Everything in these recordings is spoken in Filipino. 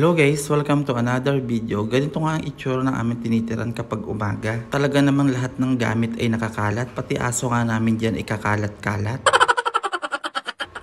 Hello guys! Welcome to another video. Ganito nga ang itsura ng aming tinitiran kapag umaga. Talaga namang lahat ng gamit ay nakakalat, pati aso nga namin dyan ay kakalat-kalat.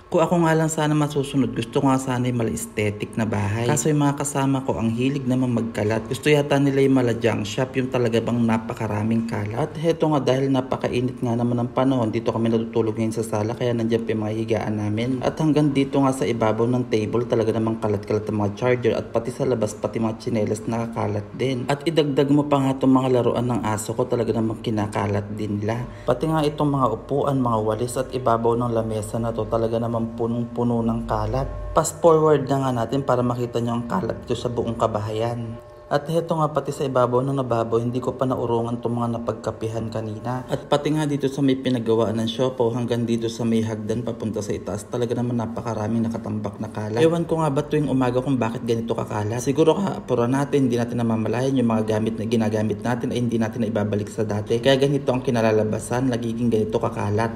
Kung ako nga lang sana masusunod, gusto ko nga sana yung mala aesthetic na bahay. Kaso yung mga kasama ko ang hilig naman magkalat. Gusto yata nila yung mala junk shop, yung talaga bang napakaraming kalat. At heto nga dahil napakainit nga naman ng panahon, dito kami natutulog ngayon sa sala, kaya nandiyan pa yung mga higaan namin. At hanggang dito nga sa ibabaw ng table, talaga namang kalat-kalat ang mga charger, at pati sa labas, pati mga tsinelas nakakalat din. At idagdag mo pa nga itong mga laruan ng aso ko, talaga namang kinakalat din nila. Pati nga itong mga upuan, mga walis at ibabaw ng lamesa na to, talaga namang punong-puno ng kalat. Fast forward na nga natin para makita nyo ang kalat dito sa buong kabahayan. At heto nga pati sa ibabaw ng nababaw, hindi ko pa naurungan itong mga napagkapihan kanina. At pati nga dito sa may pinagawaan ng siopaw hanggang dito sa may hagdan papunta sa itaas, talaga naman napakaraming nakatambak na kalat. Ewan ko nga ba tuwing umaga kung bakit ganito kakalat. Siguro kaapura natin, hindi natin namamalayan yung mga gamit na ginagamit natin ay hindi natin na ibabalik sa dati. Kaya ganito ang kinalalabasan, nagiging ganito kakalat.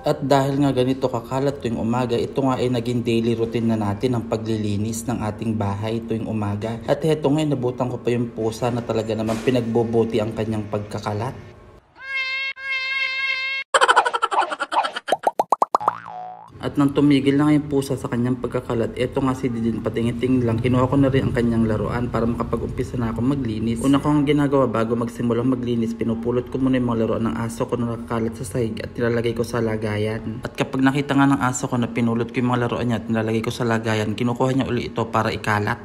At dahil nga ganito kakalat tuwing umaga, ito nga ay naging daily routine na natin ang paglilinis ng ating bahay tuwing umaga. At heto nga, nabutan ko pa yung pusa na talaga naman pinagbobuti ang kanyang pagkakalat. At nang tumigil na nga yung pusa sa kanyang pagkakalat, eto nga si Didin patingiting lang, kinuha ko na rin ang kanyang laruan para makapag-umpisa na ako maglinis. Una ko ang ginagawa bago magsimulang maglinis, pinupulot ko muna yung mga laruan ng aso ko na nakakalat sa sahig at nilalagay ko sa lagayan. At kapag nakita nga ng aso ko na pinulot ko yung mga laruan niya at nilalagay ko sa lagayan, kinukuha niya uli ito para ikalat.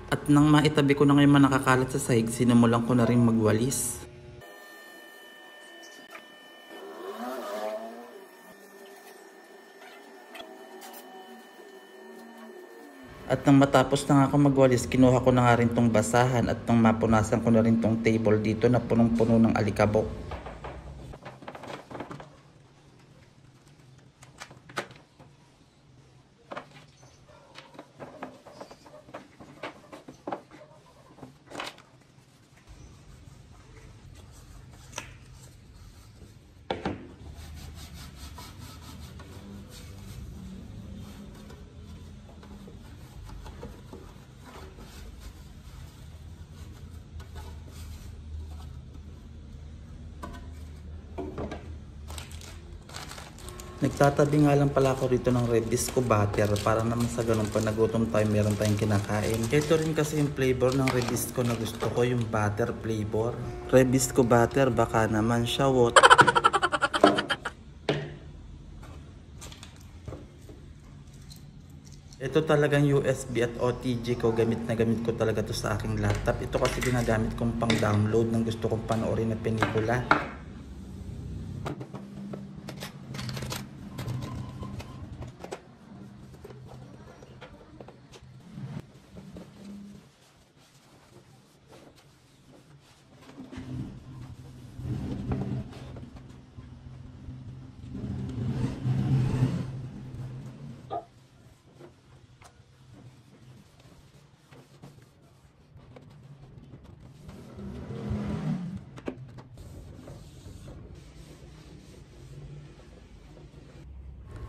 At nang maitabi ko na ngayon mga nakakalat sa sahig, sinimulan ko na rin magwalis. At nang matapos na nga ako magwalis, kinuha ko na nga rin tong basahan at nang mapunasan ko na rin tong table dito na punong-puno ng alikabok. Nagtatabi nga lang pala ako rito ng red disco butter para naman sa ganun pag nagutom tayo meron tayong kinakain. Ito rin kasi yung flavor ng red disco na gusto ko, yung butter flavor. Red disco butter, baka naman siya what? Ito talagang USB at OTG ko, gamit na gamit ko talaga to sa aking laptop. Ito kasi ginagamit kong pang download ng gusto kong panoorin na pelikula.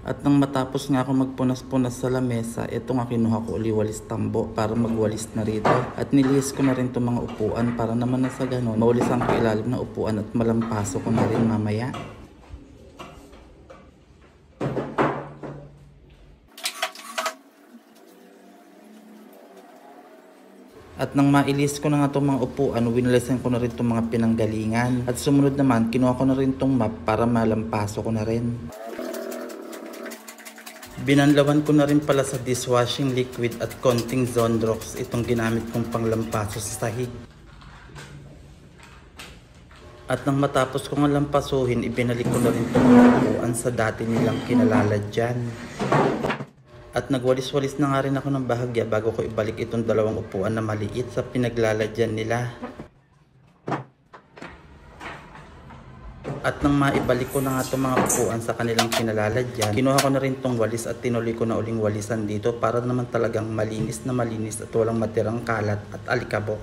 At nang matapos nga ako magpunas-punas sa lamesa, ito nga kinuha ko uli walis tambo para magwalis na rito. At nilihis ko na rin itong mga upuan para naman na sa ganon, mawalisan ko ilalim na upuan at malampaso ko na rin mamaya. At nang mailis ko na nga itong mga upuan, winalisan ko na rin itong mga pinanggalingan. At sumunod naman, kinuha ko na rin itong map para malampaso ko na rin. Binanlawan ko na rin pala sa dishwashing liquid at konting Zondrox itong ginamit kong panglampaso sa sahig. At nang matapos kong lampasuhin, ibinalik ko na rin itong mga upuan sa dati nilang kinalalagyan. At nagwalis-walis na nga rin ako ng bahagya bago ko ibalik itong dalawang upuan na maliit sa pinaglalagyan nila. At nang maibalik ko na nga itong mga upuan sa kanilang kinalalagyan, kinuha ko na rin itong walis at tinuloy ko na uling walisan dito para naman talagang malinis na malinis at walang matirang kalat at alikabok.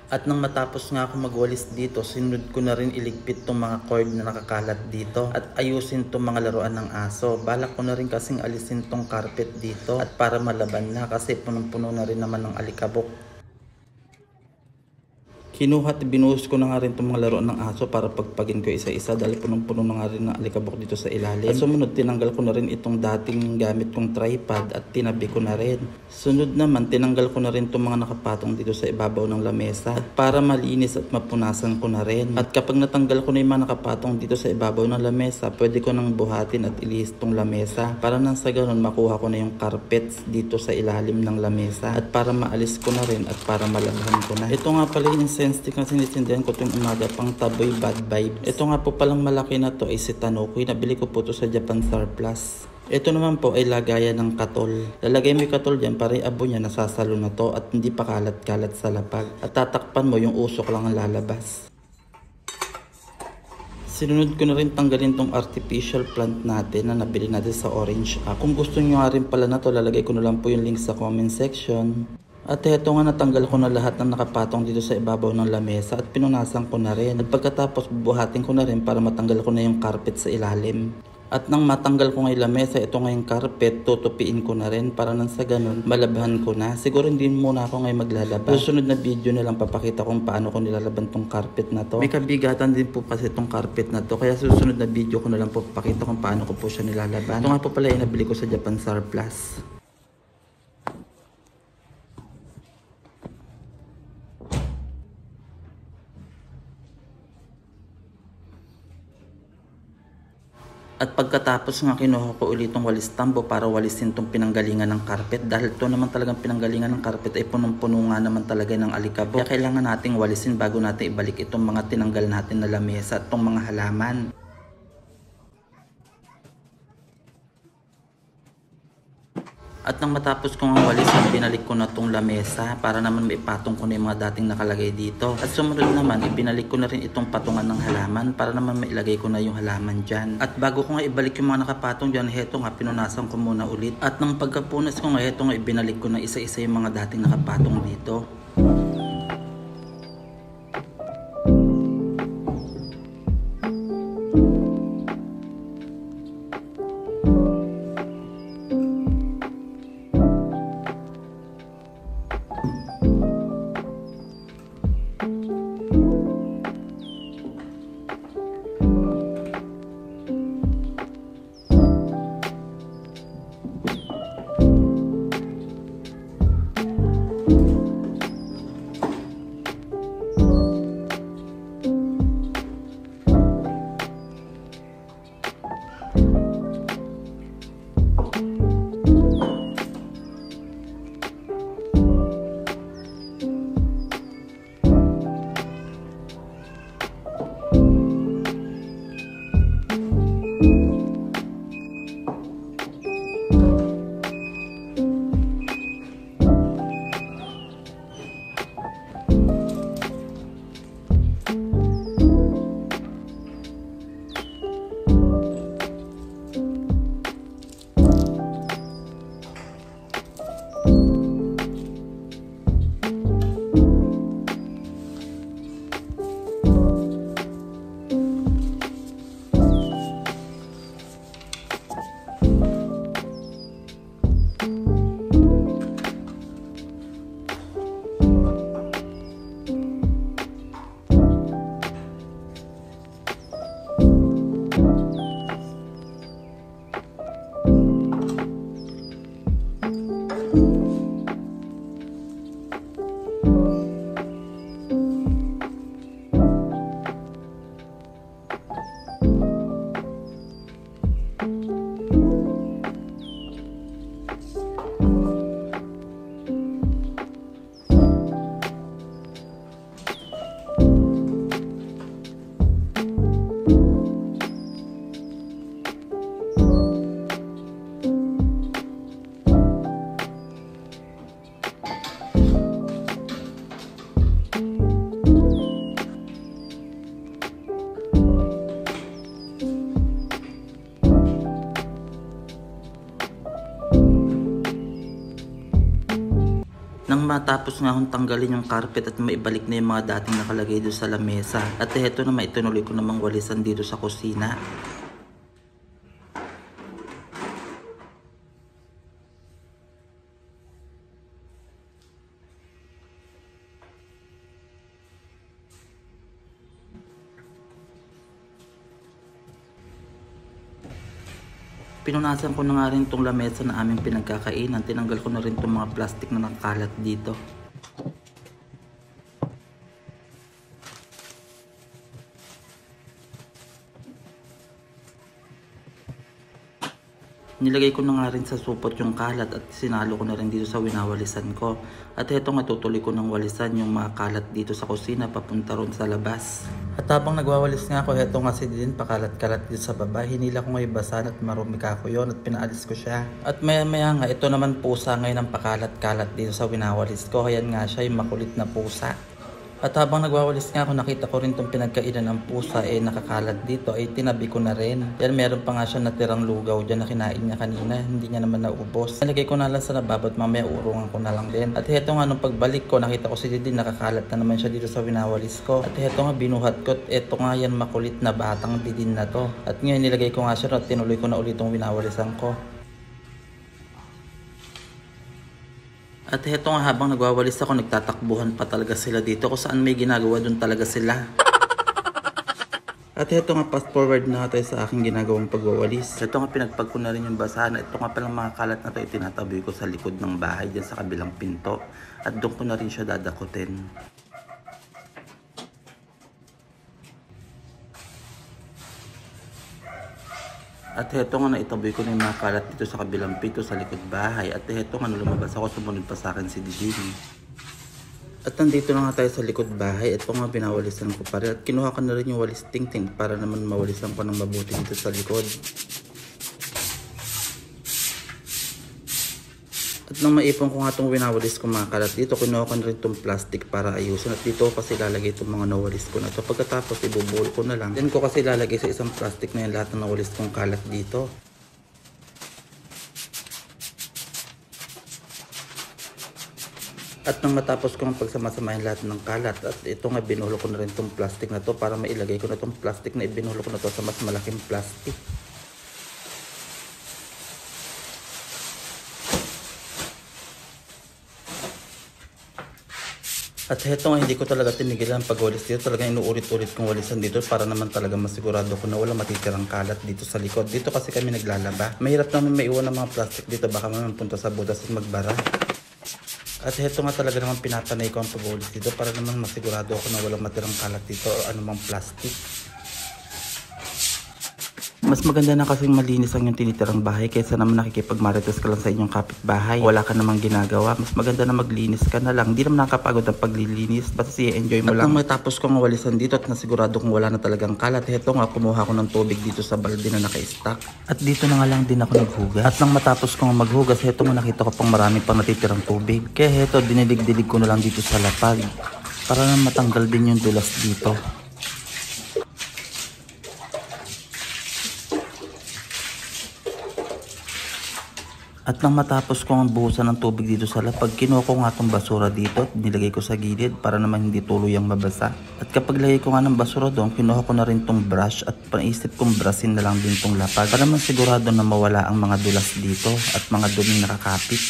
At nang matapos nga ako magwalis dito, sinunod ko na rin iligpit tong mga cord na nakakalat dito at ayusin tong mga laruan ng aso. Balak ko na rin kasing alisin tong carpet dito at para malaban na kasi punong-puno na rin naman ng alikabok. Kinuha at binuhos ko na nga rin itong mga laruan ng aso para pagpagin ko isa-isa dahil punong-puno na nga rin ng alikabok dito sa ilalim. At sumunod, tinanggal ko na rin itong dating gamit kong tripod at tinabi ko na rin. Sunod naman, tinanggal ko na rin itong mga nakapatong dito sa ibabaw ng lamesa at para malinis at mapunasan ko na rin. At kapag natanggal ko na yung mga nakapatong dito sa ibabaw ng lamesa, pwede ko nang buhatin at ilihis itong lamesa para nang sa ganun makuha ko na yung carpets dito sa ilalim ng lamesa at para maalis ko na rin at para malabhan ko na. Ito nga pala yung stick na sinisindihan ko tuwing umaga pang taboy bad vibes. Ito nga po palang malaki na to ay si Tanokoy. Nabili ko po to sa Japan Surplus. Ito naman po ay lagayan ng katol. Lalagay mo yung katol dyan para yung abo niya nasasalo na to at hindi pa kalat-kalat sa lapag. At tatakpan mo yung usok lang ang lalabas. Sinunod ko na rin tanggalin tong artificial plant natin na nabili natin sa Orange App. Kung gusto nyo nga rin pala na to, lalagay ko na lang po yung link sa comment section. At eto nga, natanggal ko na lahat ng nakapatong dito sa ibabaw ng lamesa at pinunasan ko na rin. At pagkatapos bubuhatin ko na rin para matanggal ko na yung carpet sa ilalim. At nang matanggal ko nga yung lamesa, ito nga yung carpet, tutupiin ko na rin para nang sa ganun malabhan ko na. Siguro hindi muna ako ngayon maglalaba. Susunod na video na lang papakita kung paano ko nilalaban tong carpet na to. May kabigatan din po kasi tong carpet na to, kaya susunod na video ko na lang po papakita kung paano ko po siya nilalaban. Ito nga po pala yung nabili ko sa Japan Surplus. At pagkatapos nga kinuha ko ulit itong walis tambo para walisin itong pinanggalingan ng carpet dahil ito naman talagang pinanggalingan ng carpet ay punong-puno nga naman talaga ng alikabok. Kaya kailangan nating walisin bago natin ibalik itong mga tinanggal natin na lamesa at itong mga halaman. At nang matapos kong ang walisan, binalik ko na itong lamesa para naman maipatong ko na yung mga dating nakalagay dito. At sumunod naman, ibinalik ko na rin itong patungan ng halaman para naman mailagay ko na yung halaman dyan. At bago ko nga ibalik yung mga nakapatong dyan, heto nga, pinunasan ko muna ulit. At nang pagkapunas ko nga, heto nga, ibinalik ko na isa-isa yung mga dating nakapatong dito. matapos nga akong tanggalin yung carpet at maibalik na yung mga dating nakalagay doon sa lamesa. At eto na maitunuloy ko namang walisan dito sa kusina. Pinunasan ko na nga rin itong lamesa na aming pinagkakainan. Tinanggal ko na rin itong mga plastic na nakakalat dito. Nilagay ko na nga rin sa supot yung kalat at sinalo ko na rin dito sa winawalisan ko. At heto nga tutuloy ko ng walisan yung mga kalat dito sa kusina papunta ron sa labas. At habang nagwawalis nga ako, heto nga si din pakalat-kalat dito sa baba. Hinila ko nga yung basan at marumi ka ko yun at pinaalis ko siya. At maya maya nga ito naman pusa ngayon ang pakalat-kalat dito sa winawalis ko. Ayan nga siya yung makulit na pusa. At habang nagwawalis nga ako, nakita ko rin itong pinagkainan ng pusa nakakalat dito ay tinabi ko na rin. Yan, meron pa nga siya natirang lugaw dyan na kinain niya kanina, hindi niya naman naubos. Nalagay ko na lang sa lababo at mamaya urungan ko na lang din. At heto nga nung pagbalik ko, nakita ko si Didi nakakalat na naman siya dito sa winawalis ko. At heto nga binuhat ko, eto nga yan makulit na batang Didin na to. At ngayon nilagay ko nga siya at tinuloy ko na ulit itong winawalisan ko. At heto nga habang nagwawalis ako, nagtatakbuhan pa talaga sila dito. Kung saan may ginagawa doon talaga sila. At heto nga fast forward na tayo sa aking ginagawang pagwawalis. Heto nga pinagpag ko na rin yung basahan. Ito nga palang mga kalat na tayo tinataboy ko sa likod ng bahay dyan sa kabilang pinto. At doon ko na rin siya dadakutin. At heto nga naitaboy ko na yung mga kalat dito sa kabilang pinto sa likod bahay. At heto nga lumabas ako, sumunod pa sa akin si Didin. At nandito na nga tayo sa likod bahay. Ito nga binawalisan ko pa rin. At kinuha ko na rin yung walis ting-ting para naman mawalisan ko ng mabuti dito sa likod. At nang maipon ko nga itong winawalis ko mga kalat dito, kinuha ko na rin itong plastic para ayusin. At dito kasi lalagay itong mga nawalis ko na ito. Pagkatapos ibubuhol ko na lang. Then ko kasi lalagay sa isang plastic na yan lahat ng nawalis kong kalat dito. At nang matapos ko ang pagsamasamahin lahat ng kalat, at ito nga binuhol ko na rin itong plastic na to para mailagay ko na itong plastic na ibinuhol ko na to sa mas malaking plastic. At heto nga hindi ko talaga tinigilan pagwalis dito. Talagang inuulit-ulit kong walisan dito para naman talaga masigurado ko na wala matitirang kalat dito sa likod. Dito kasi kami naglalaba. Mahirap naman maiwan ng mga plastic dito. Baka naman punta sa butas at magbara. At heto nga talaga naman pinapanay ko ang pagwalis dito para naman masigurado ako na walang matirang kalat dito o anumang plastic. Mas maganda na kasing malinis ang yung tinitirang bahay kaysa naman nakikipagmarites ka lang sa inyong kapitbahay. Wala ka namang ginagawa. Mas maganda na maglinis ka na lang. Hindi naman nakakapagod ang paglilinis. Basta i-enjoy mo lang. At nang matapos kong walisan dito at nasigurado kong wala na talagang kalat, heto nga kumuha ko ng tubig dito sa balde na naka-stack. At dito na nga lang din ako naghugas. At nang matapos kong maghugas, heto nga nakita ko pang marami pang natitirang tubig. Kaya heto, dinilig-dilig ko na lang dito sa lapag. Para na matanggal din yung dulas dito. At nang matapos ko ang buhusan ng tubig dito sa lapag, kinuha ko nga itong basura dito at nilagay ko sa gilid para naman hindi tuluyang mabasa. At kapag lagay ko nga ng basura doon, kinuha ko na rin itong brush at panisip kong brushin na lang din itong lapag para naman sigurado na mawala ang mga dulas dito at mga duming nakakapit.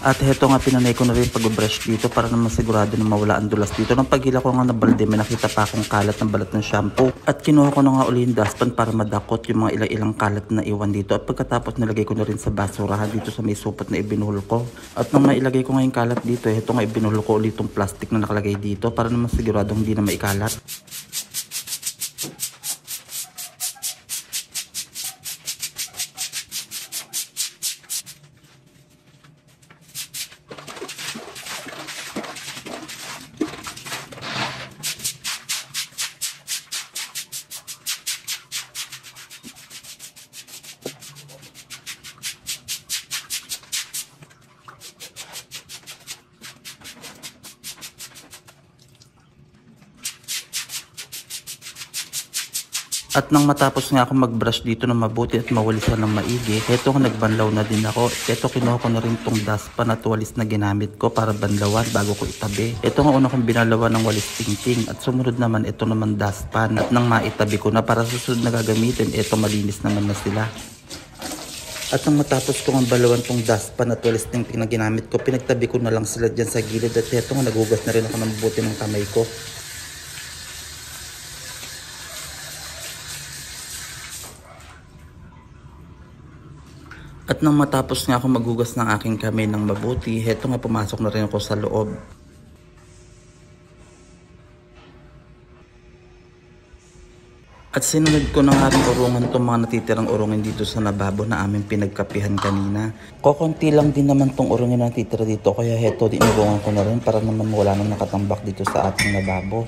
At heto nga pinanay ko na rin pag-brush dito para naman sigurado na mawala ang dulas dito. Nang paghila ko nga ng balde, may nakita pa akong kalat ng balat ng shampoo. At kinuha ko na nga uli yung dustpan para madakot yung mga ilang kalat na iwan dito. At pagkatapos nilagay ko na rin sa basurahan dito sa may supot na ibinuhol ko. At nang mailagay ko nga yung kalat dito, heto nga ibinuhol ko ulit yung plastic na nakalagay dito para naman sigurado hindi na maikalat. At nang matapos nga ako mag-brush dito ng mabuti at mawalisan ng maigi, eto nagbanlaw na din ako. Eto kinuha ko na rin tong dustpan at walis na ginamit ko para banlawan bago ko itabi. Eto nga una kong binalawan ng walis tingting at sumunod naman ito naman dustpan. At nang maitabi ko na para susunod na gagamitin, eto malinis naman na sila. At nang matapos ko ang balawan tong dustpan at walis tingting na ginamit ko, pinagtabi ko na lang sila dyan sa gilid at eto nga nagugas na rin ako ng mabuti ng kamay ko. At nang matapos nga ako maghugas ng aking kamay ng mabuti, heto nga pumasok na rin ako sa loob. At sinunod ko na nga rin urungan itong mga natitirang urungin dito sa lababo na aming pinagkapihan kanina. Kokonti lang din naman itong urungin na natitira dito, kaya heto dinurungan ko na rin para naman wala nang nakatambak dito sa ating lababo.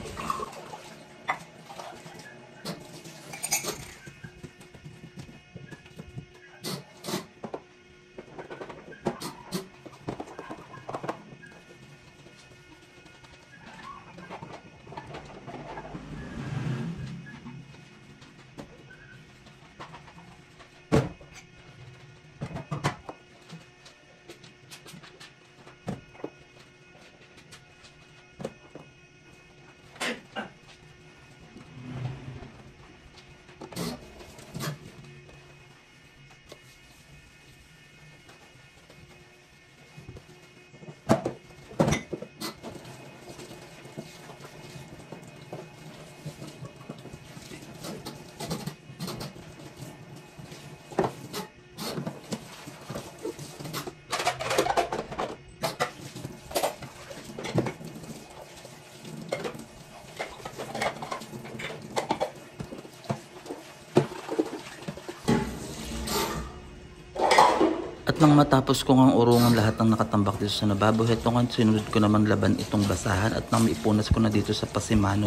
At nang matapos ko ngang urungan lahat ng nakatambak dito sa lababo, heto nga sinunod ko naman laban itong basahan at nang maipunas ko na dito sa pasimano.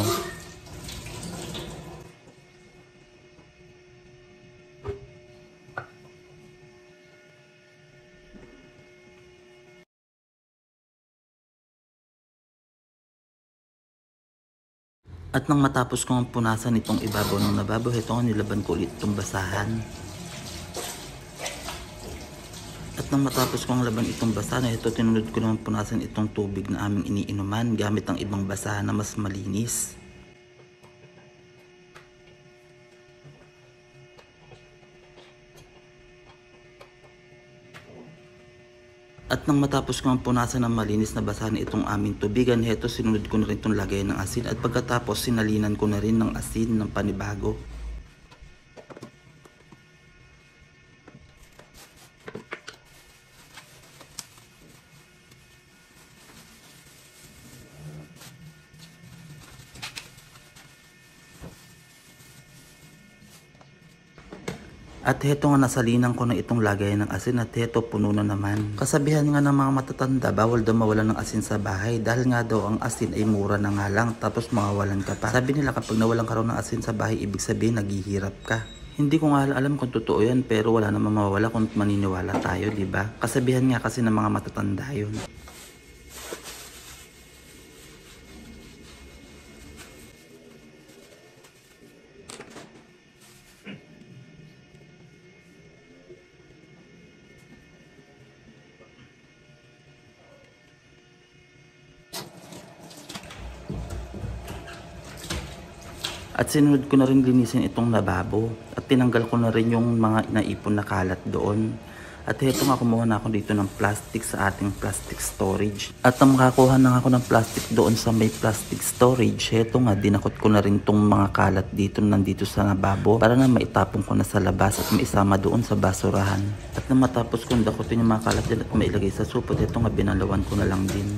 At nang matapos ko ngang punasan itong ibabaw ng lababo, heto nga nilaban ko ulit itong basahan. At nang matapos kong laban itong basahan, ito tinunod ko naman punasan itong tubig na aming iniinuman gamit ang ibang basahan na mas malinis. At nang matapos kong punasan ng malinis na basahan itong aming tubigan, heto sinunod ko na rin itong lagay ng asin at pagkatapos sinalinan ko na rin ng asin ng panibago. At heto nga nasalinan ko na itong lagay ng asin at heto puno na naman. Kasabihan nga ng mga matatanda, bawal daw mawalan ng asin sa bahay dahil nga daw ang asin ay mura na nga lang tapos mawawalan ka pa. Sabi nila kapag nawalan ka raw ng asin sa bahay, ibig sabihin naghihirap ka. Hindi ko nga alam kung totoo yan pero wala namang mawawala kung maniniwala tayo, di ba? Kasabihan nga kasi ng mga matatanda yun. At sinunod ko na rin linisin itong lababo at tinanggal ko na rin yung mga naipon na kalat doon. At heto nga kumuha na ako dito ng plastic sa ating plastic storage. At nang makakuha na ako ng plastic doon sa may plastic storage, heto nga dinakot ko na rin tong mga kalat dito nandito sa lababo para na maitapon ko na sa labas at maisama doon sa basurahan. At nang matapos kong dakotin yung mga kalat dyan at mailagay sa supot, heto nga binalawan ko na lang din.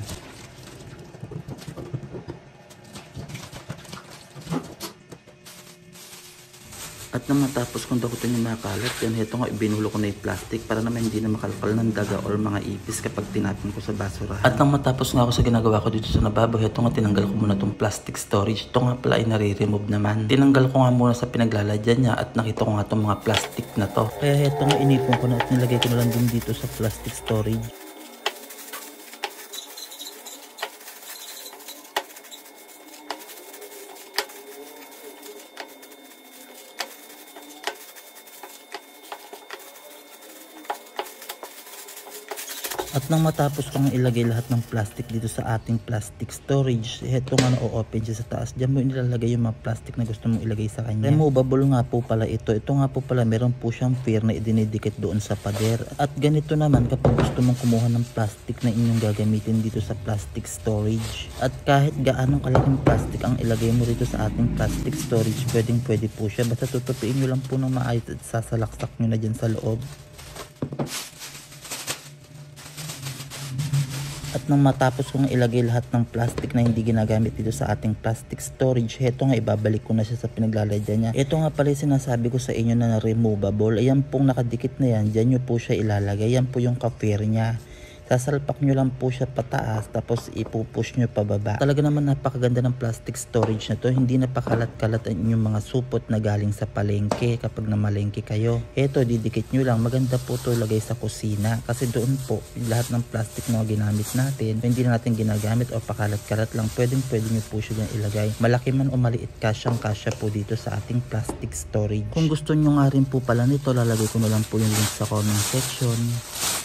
At nang matapos kong dakutin yung mga kalat, yan heto nga ibinulo ko na yung plastic para naman hindi na makalkal ng daga or mga ipis kapag tinapon ko sa basurahan. At nang matapos nga ako sa ginagawa ko dito sa lababo, heto nga tinanggal ko muna tong plastic storage. Ito nga pala ay nare-remove naman. Tinanggal ko nga muna sa pinaglalagyan niya at nakita ko nga tong mga plastic na to. Kaya heto nga inipon ko na at nilagay ko na lang din dito sa plastic storage. At nang matapos kong ilagay lahat ng plastic dito sa ating plastic storage, heto nga na-open siya sa taas. Diyan mo nilalagay yung mga plastic na gusto mong ilagay sa kanya. Removable nga po pala ito. Ito nga po pala meron po siyang fair na idinidikit doon sa pader. At ganito naman kapag gusto mong kumuha ng plastic na inyong gagamitin dito sa plastic storage. At kahit gaanong kalaking plastic ang ilagay mo dito sa ating plastic storage, pwede po siya. Basta tutupiin nyo lang po ng maayos at sasalaksak nyo na dyan sa loob. At nang matapos kong ilagay lahat ng plastic na hindi ginagamit dito sa ating plastic storage, heto nga ibabalik ko na siya sa pinaglalagyan niya. Ito nga pala sinasabi ko sa inyo na removable. Ayan pong nakadikit na yan, dyan nyo po siya ilalagay. Yan po yung ka-fair niya. Sasalpak nyo lang po siya pataas tapos ipupush nyo pababa. Talaga naman napakaganda ng plastic storage na to. Hindi napakalat-kalat ang inyong mga supot na galing sa palengke kapag namalengke kayo. Eto, didikit nyo lang. Maganda po to lagay sa kusina kasi doon po lahat ng plastic na ginamit natin, hindi na natin ginagamit o pakalat-kalat lang, pwede nyo po siya dyan ilagay. Malaki man o maliit, kasyang-kasya po dito sa ating plastic storage. Kung gusto nyo nga rin po pala nito, lalagay ko na lang po yung link sa comment section.